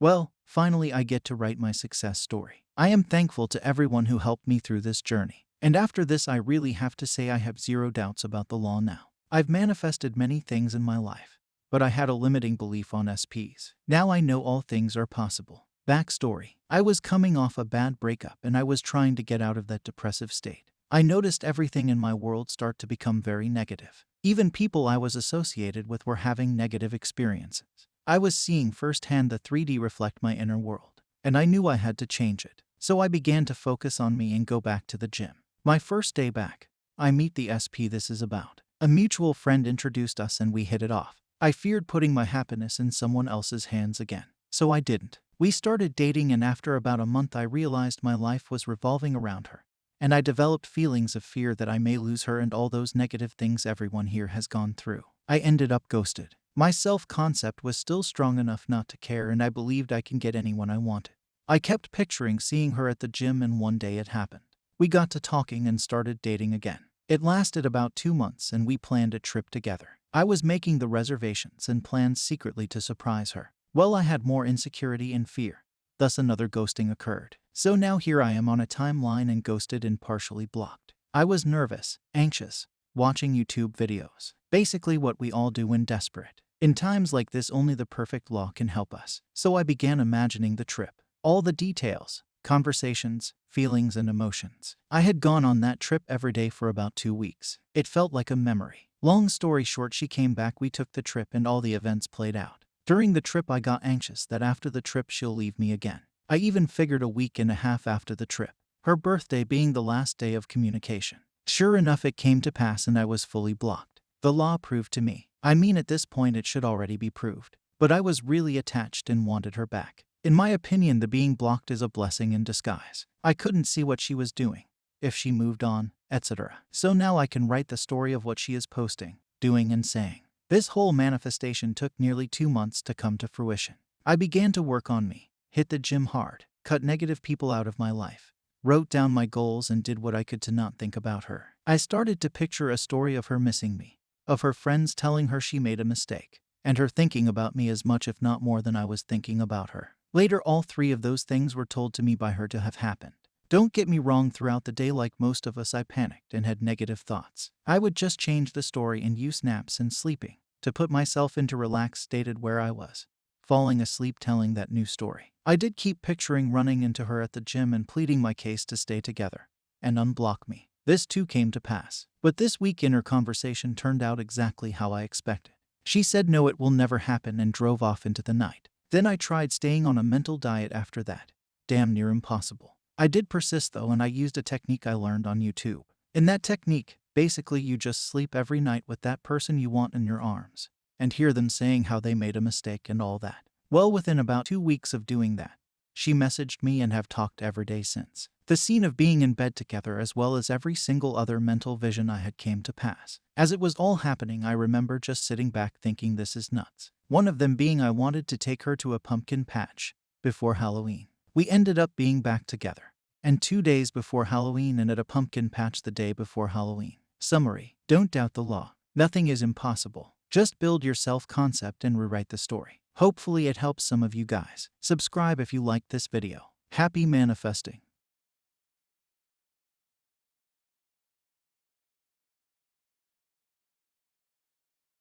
Well, finally I get to write my success story. I am thankful to everyone who helped me through this journey. And after this, I really have to say I have zero doubts about the law now. I've manifested many things in my life, but I had a limiting belief on SPs. Now I know all things are possible. Backstory. I was coming off a bad breakup and I was trying to get out of that depressive state. I noticed everything in my world start to become very negative. Even people I was associated with were having negative experiences. I was seeing firsthand the 3D reflect my inner world, and I knew I had to change it. So I began to focus on me and go back to the gym. My first day back, I meet the SP this is about. A mutual friend introduced us and we hit it off. I feared putting my happiness in someone else's hands again, so I didn't. We started dating, and after about a month I realized my life was revolving around her. And I developed feelings of fear that I may lose her and all those negative things everyone here has gone through. I ended up ghosted. My self-concept was still strong enough not to care, and I believed I can get anyone I wanted. I kept picturing seeing her at the gym, and one day it happened. We got to talking and started dating again. It lasted about 2 months and we planned a trip together. I was making the reservations and plans secretly to surprise her. Well, I had more insecurity and fear. Thus another ghosting occurred. So now here I am on a timeline and ghosted and partially blocked. I was nervous, anxious, watching YouTube videos. Basically what we all do when desperate. In times like this, only the perfect law can help us. So I began imagining the trip. All the details, conversations, feelings, and emotions. I had gone on that trip every day for about 2 weeks. It felt like a memory. Long story short, she came back, we took the trip, and all the events played out. During the trip I got anxious that after the trip she'll leave me again. I even figured a week and a half after the trip, her birthday being the last day of communication. Sure enough, it came to pass and I was fully blocked. The law proved to me. I mean, at this point it should already be proved. But I was really attached and wanted her back. In my opinion, the being blocked is a blessing in disguise. I couldn't see what she was doing, if she moved on, etc. So now I can write the story of what she is posting, doing, and saying. This whole manifestation took nearly 2 months to come to fruition. I began to work on me, hit the gym hard, cut negative people out of my life, wrote down my goals, and did what I could to not think about her. I started to picture a story of her missing me, of her friends telling her she made a mistake, and her thinking about me as much if not more than I was thinking about her. Later, all 3 of those things were told to me by her to have happened. Don't get me wrong, throughout the day, like most of us, I panicked and had negative thoughts. I would just change the story and use naps and sleeping to put myself into relaxed state where I was falling asleep telling that new story. I did keep picturing running into her at the gym and pleading my case to stay together and unblock me. This too came to pass. But this week inner conversation turned out exactly how I expected. She said no, it will never happen, and drove off into the night. Then I tried staying on a mental diet after that. Damn near impossible. I did persist though, and I used a technique I learned on YouTube. In that technique, basically you just sleep every night with that person you want in your arms and hear them saying how they made a mistake and all that. Well, within about 2 weeks of doing that, she messaged me and have talked every day since. The scene of being in bed together, as well as every single other mental vision I had, came to pass. As it was all happening, I remember just sitting back thinking this is nuts. One of them being I wanted to take her to a pumpkin patch before Halloween. We ended up being back together, and 2 days before Halloween and at a pumpkin patch the day before Halloween. Summary: don't doubt the law. Nothing is impossible. Just build your self-concept and rewrite the story. Hopefully it helps some of you guys. Subscribe if you liked this video. Happy manifesting.